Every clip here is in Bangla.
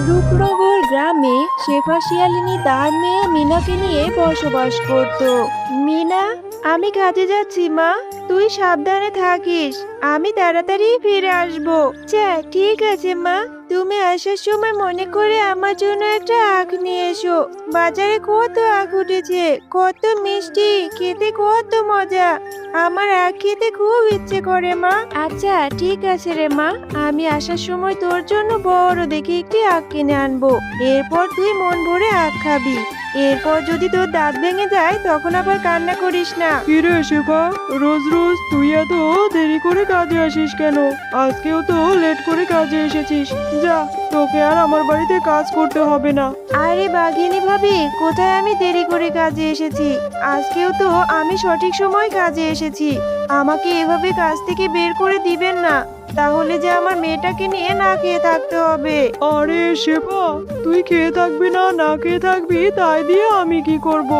রূপনগর গ্রামে শেফা শিয়ালিনী তার মেয়ে মিনাকে নিয়ে বসবাস করত। মিনা, আমি কাজে যাচ্ছি মা, তুই সাবধানে থাকিস, আমি তাড়াতাড়ি ফিরে আসবো। আচ্ছা ঠিক আছে মা, তুমি আসার সময় মনে করে আমার জন্য একটা আখ নিয়ে এসো। বাজারে কত আখ উঠেছে, কত মিষ্টি, খেতে কত মজা। আমার আখ খেতে খুব ইচ্ছে করে মা। আচ্ছা ঠিক আছে রে মা, আমি আসার সময় তোর জন্য বড় দেখে একটি আখ কিনে আনবো। এরপর তুই মন ভরে আখ খাবি। এরপর যদি তোর দাঁত ভেঙে যায় তখন আবার কান্না করিস না। কিরে শেফা, রোজ রোজ তুই এত দেরি করে কাজে আসিস কেন? আজকেও তো লেট করে কাজে এসেছিস। যা, তোকে আর আমার বাড়িতে কাজ করতে হবে না। আরে বাঘিনী ভাবি, কোথায় আমি দেরি করে কাজে এসেছি? আজকেও তো আমি সঠিক সময় কাজে এসেছি। আমাকে এভাবে কাজ থেকে বের করে দিবেন না, তাহলে যে আমার মেয়েটাকে নিয়ে না খেয়ে থাকতে হবে। আরে শেফা, তুই খেয়ে থাকবি না না খেয়ে থাকবি তাই দিয়ে আমি কি করব?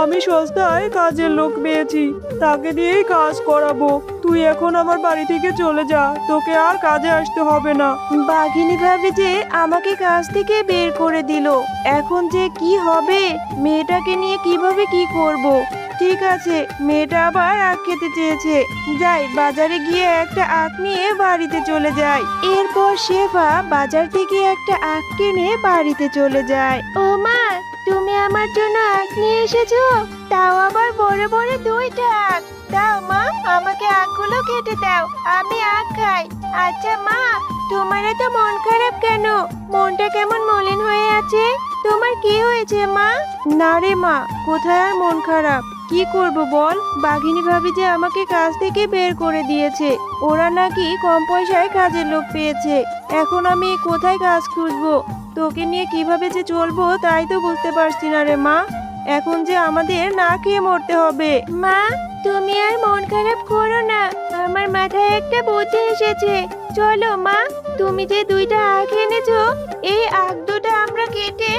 আমি সস্তায় কাজের লোক পেয়েছি, তাকে দিয়েই কাজ করাবো। তুই এখন আমার বাড়ি থেকে চলে যা, তোকে আর কাজে আসতে হবে না। বাঘিনী ভাবি যে আমাকে কাজ থেকে বের করে দিল, এখন যে কি হবে? মেয়েটাকে নিয়ে কিভাবে কি করব? ঠিক আছে, মেয়েটা আবার আখ খেতে চেয়েছে, যাই বাজারে গিয়ে একটা আখ নিয়ে বাড়িতে চলে যাই। এরপর শেফা বাজার থেকে একটা আখ কিনে বাড়িতে চলে যায়। ও মা, তুমি আমার জন্য আখ নিয়ে এসেছো, তাও আবার বড় বড় দুইটা আখ। দাও মা, আমাকে আখগুলো কেটে দাও, আমি আখ খাই। আচ্ছা মা, তোমার এত মন খারাপ কেন? মনটা কেমন মলিন হয়ে আছে, তোমার কি হয়েছে মা? না রে মা, কোথায় আর মন খারাপ, কি করব বল? বাঘিনী ভাবি যে আমাকে কাজ থেকে বের করে দিয়েছে, ওরা নাকি কম পয়সায় কাজের লোক পেয়েছে। এখন আমি কোথায় কাজ খুঁজবো? তোকে নিয়ে কিভাবে যে চলবো তাই তো বুঝতে পারছি না রে মা। এখন যে আমাদের না খেয়ে মরতে হবে। মা, তুমি আর মন খারাপ করো না, আমার মাথায় একটা বুদ্ধি এসেছে। চলো মা, তুমি যে দুইটা আখ এনেছো, এই আখ দুটো আমরা কেটে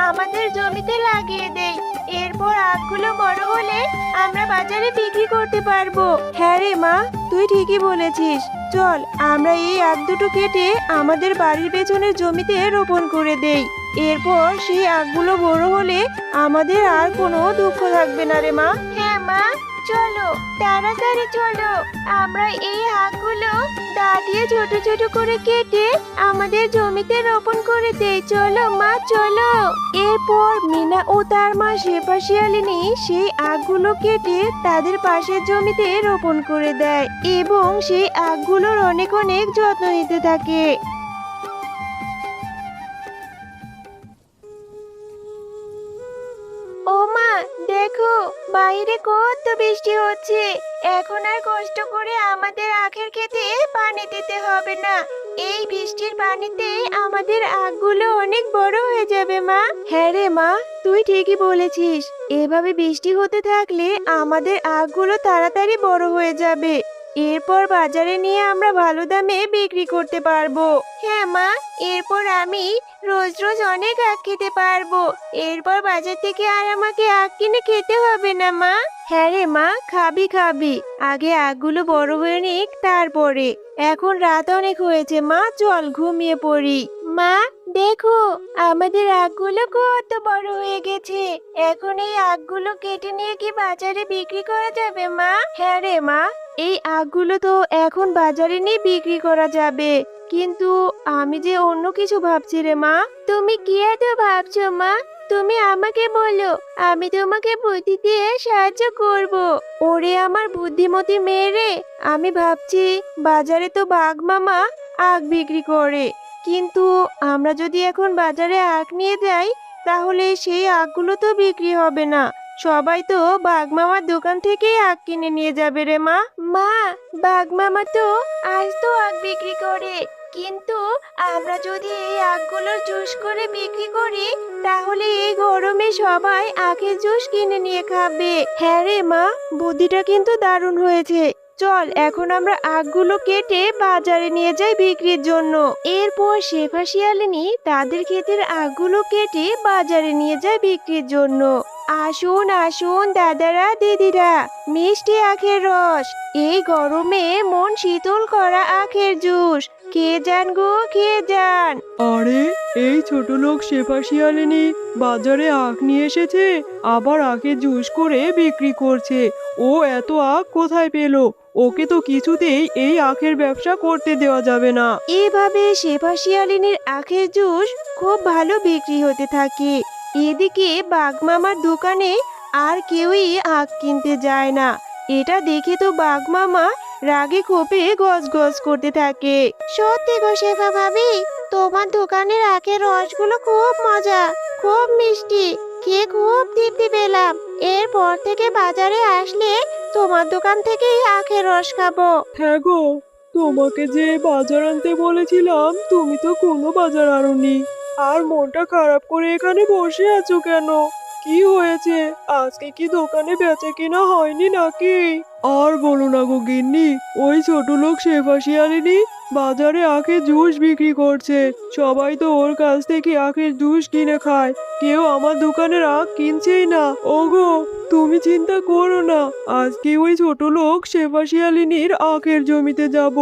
আমাদের জমিতে লাগিয়ে দেই। এরপর আখগুলো বড় হলে আমরা বাজারে বিক্রি করতে পারবো। হ্যাঁ রে মা, তুই ঠিকই বলেছিস। চল আমরা এই আখ দুটো কেটে আমাদের বাড়ির পেছনের জমিতে রোপণ করে দেই। এরপর সেই আখগুলো বড় হলে আমাদের আর কোনো দুঃখ থাকবে না রে মা। হ্যাঁ মা, চলো তাড়াতাড়ি চলো, আমরা এই আখগুলো দা দিয়ে ছোট ছোট করে কেটে আমাদের জমিতে রোপণ করে দেই। চলো মা চলো। এরপর মিনা ও তার মা শেফা শিয়ালিনী সেই আখগুলো কেটে তাদের পাশের জমিতে রোপণ করে দেয় এবং সেই আখগুলোর অনেক অনেক যত্ন নিতে থাকে। ও মা, দেখো বাইরে কত বৃষ্টি হচ্ছে, এখন আর কষ্ট করে আমাদের আখের খেতে পানি দিতে হবে না। এই বৃষ্টির পানিতে আমাদের আখগুলো অনেক বড় হয়ে যাবে মা। হ্যাঁ রে মা, তুই ঠিকই বলেছিস, এভাবে বৃষ্টি হতে থাকলে আমাদের আখগুলো তাড়াতাড়ি বড় হয়ে যাবে। এরপর বাজারে নিয়ে আমরা ভালো দামে বিক্রি করতে পারবো। হ্যাঁ মা, এরপর আমি রোজ রোজ অনেক আখ খেতে পারবো। এরপর বাজার থেকে আর আমাকে আখ কিনে খেতে হবে না মা। হ্যাঁ রে মা, খাবি খাবি, আগে আখগুলো বড় হয়ে নিক তারপরে। এখন রাত অনেক হয়েছে মা, চল ঘুমিয়ে পড়ি। মা দেখো, আমাদের আখগুলো কত বড় হয়ে গেছে, এখন এই আখগুলো কেটে নিয়ে কি বাজারে বিক্রি করা যাবে মা? হ্যাঁ রে মা, এই আখগুলো তো এখন বাজারে নিয়ে বিক্রি করা যাবে, কিন্তু আমি যে অন্য কিছু ভাবছি রে মা। তুমি কি এত ভাবছো মা? তুমি আমাকে বলো, আমি তোমাকে বুদ্ধি দিয়ে সাহায্য করব। ওরে আমার বুদ্ধিমতী মেয়ে রে, আমি ভাবছি বাজারে তো বাঘ মামা আখ বিক্রি করে, কিন্তু আমরা যদি এখন বাজারে আখ নিয়ে যাই তাহলে সেই আখগুলো তো বিক্রি হবে না। সবাই তো বাঘ মামার দোকান থেকেই আখ কিনে নিয়ে যাবে রে মা। মা, বাঘ মামা তো আজ তো আখ বিক্রি করে, কিন্তু আমরা যদি এই আখগুলোর জুস করে বিক্রি করি তাহলে এই গরমে সবাই আখের জুস কিনে নিয়ে খাবে। হ্যাঁ রে মা, বুদ্ধিটা কিন্তু দারুণ হয়েছে। চল এখন আমরা আখগুলো কেটে বাজারে নিয়ে যাই বিক্রির জন্য। এরপর শেফা শিয়ালিনী তাদের ক্ষেতের আখগুলো কেটে বাজারে নিয়ে যায় বিক্রির জন্য। আসুন আসুন দাদারা দিদিরা, মিষ্টি আখের রস, এই গরমে মন শীতল করা আখের জুস, খেয়ে যান গো, খেয়ে যান। আরে এই ছোট লোক শেফা শিয়ালিনী বাজারে আখ নিয়ে এসেছে, আবার আখের জুস করে বিক্রি করছে। ও এত আখ কোথায় পেলো? ওকে তো কিছুতেই এই আখের ব্যবসা করতে দেওয়া যাবে না। এভাবে শেফা শিয়ালিনীর আখের জুস খুব ভালো বিক্রি হতে থাকে। এদিকে বাঘ মামার দোকানে আর কেউই আখ কিনতে যায় না। এটা দেখে তো বাঘ মামা রাগে ক্ষোভে গজগজ করতে থাকে। সত্যি গো শেফা ভাবি, তোমার দোকানের আখের রসগুলো খুব মজা, খুব মিষ্টি, খেয়ে খুব তৃপ্তি পেলাম। এরপর থেকে বাজারে আসলে তোমার দোকান থেকেই আখের রস খাবো। হ্যাঁ গো, তোমাকে যে বাজার আনতে বলেছিলাম তুমি তো কোনো বাজার আনোনি। আর মনটা খারাপ করে এখানে বসে আছো কেন? কি হয়েছে? আজকে কি দোকানে বেচা কিনা হয়নি নাকি? আর বলো না গো গিন্নি, ওই ছোট লোক শেফা শিয়ালিনী বাজারে আখের জুস বিক্রি করছে। সবাই তো ওর কাছ থেকে আখের জুস কিনে খায়, কেউ আমার দোকানের আখ কিনছেই না। ওগো, তুমি চিন্তা করো না, আজকে ওই ছোট লোক শেফা শিয়ালিনীর আখের জমিতে যাব,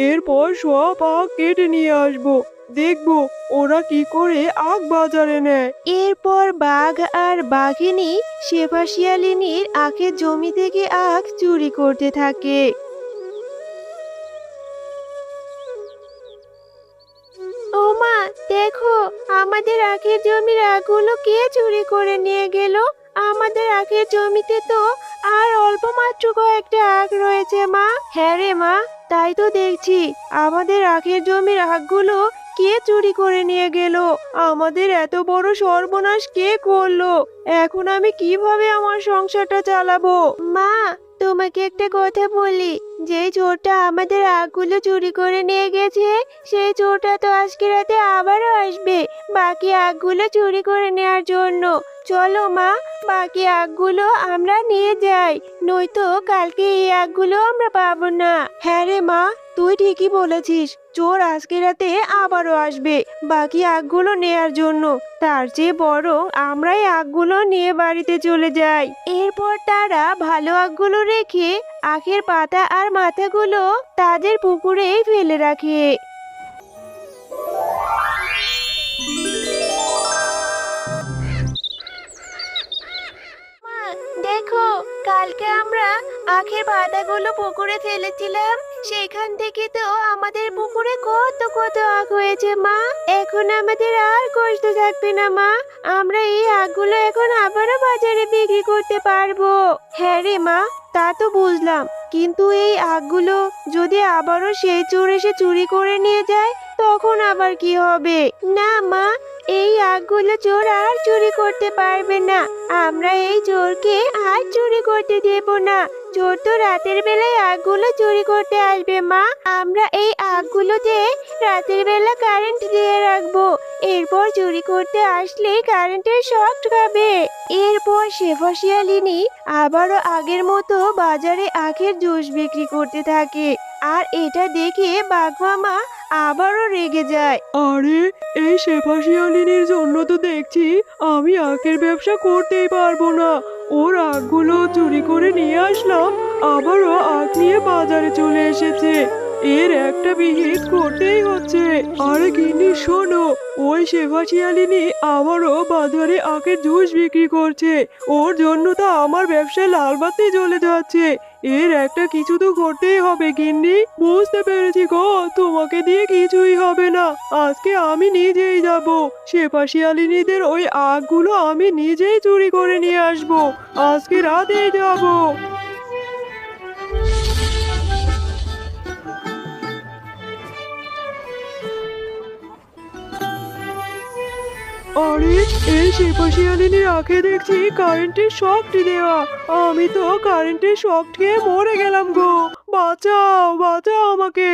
এরপর সব আখ কেটে নিয়ে আসবো। দেখবো ওরা কি করে আখ বাজারে নেয়। এরপর বাঘ আর বাঘিনী শেফা শিয়ালিনীর আখের জমি থেকে আখ চুরি করতে থাকে। ও মা, দেখো আমাদের আখের জমির আখগুলো কে চুরি করে নিয়ে গেল? আমাদের আখের জমিতে তো আর অল্প মাত্র কয়েকটা আখ রয়েছে মা। হ্যাঁ রে মা, তাই তো দেখছি। আমাদের আখের জমির আখগুলো কে চুরি করে নিয়ে গেল? আমাদের এত বড় সর্বনাশ কে করলো? এখন আমি কিভাবে আমার সংসারটা চালাবো? মা, তোমাকে একটা কথা বলি, যে চোরটা আমাদের আখগুলো চুরি করে নিয়ে গেছে, সেই চোরটা তো আজকে রাতে আবারও আসবে বাকি আখগুলো চুরি করে নেওয়ার জন্য। চলো মা, বাকি আখগুলো আমরা নিয়ে যাই, নয়তো কালকে এই আখগুলো আমরা পাবো না। হ্যাঁ রে মা, তুই ঠিকই বলেছিস, চোর আজকে রাতে আবারও আসবে বাকি আখগুলো নেয়ার জন্য। তার চেয়ে বরং আমরাই আখগুলো নিয়ে বাড়িতে চলে যাই। এরপর তারা ভালো আখগুলো রেখে আখের পাতা আর মাথাগুলো তাদের পুকুরেই ফেলে রাখে। মা, দেখো, কালকে আমরা আখের পাতাগুলো পুকুরে ফেলেছিলাম, সেখান থেকে তো আমাদের পুকুরে কত কত আখ হয়েছে মা। এখন আমাদের আর কষ্ট থাকবে না মা, আমরা এই আখগুলো এখন আবারও বাজারে বিক্রি করতে পারবো। হ্যাঁ রে মা, তা তো বুঝলাম, কিন্তু এই আখগুলো যদি আবারও সেই চোর এসে চুরি করে নিয়ে যায়, তখন আবার কি হবে? না মা, এই আখগুলো চোর আর চুরি করতে পারবে না। আমরা এই চোরকে আর চুরি করতে দেব না। চোর তো রাতের বেলায় আখগুলো চুরি করতে আসবে মা। আমরা এই আখগুলোতে রাতের বেলা কারেন্ট দিয়ে রাখবো, এরপর চুরি করতে আসলে কারেন্টের শক খাবে। এরপর শেফা শিয়ালিনী আবারও আগের মতো বাজারে আখের জুস বিক্রি করতে থাকে। আর এটা দেখে বাঘ মামা আবারও রেগে যায়। আরে এই শেফা শিয়ালিনীর জন্য তো দেখছি আমি আখের ব্যবসা করতেই পারবো না। ওর আখগুলো চুরি করে নিয়ে আসলাম, আবারও আখ নিয়ে বাজারে চলে এসেছে। এর একটা বিহিত করতেই হচ্ছে। আরে গিন্নি শোনো, ওই শেফা শিয়ালিনী আবারও বাজারে আখের জুস বিক্রি করছে। ওর জন্য তো আমার ব্যবসায় লাল বাতি জ্বলে যাচ্ছে। এর একটা কিছু তো করতেই হবে গিন্নি। বুঝতে পেরেছি গো, তোমাকে দিয়ে কিছুই হবে না। আজকে আমি নিজেই যাব, শেফা শিয়ালিনীদের ওই আখগুলো আমি নিজেই চুরি করে নিয়ে আসবো। আজকে রাতেই যাব। আরে এই শেফা শিয়ালিনীর আঁখে দেখছি কারেন্টের শকটি দেওয়া। আমি তো কারেন্টের শক খেয়ে মরে গেলাম গো। বাঁচাও, বাঁচাও আমাকে।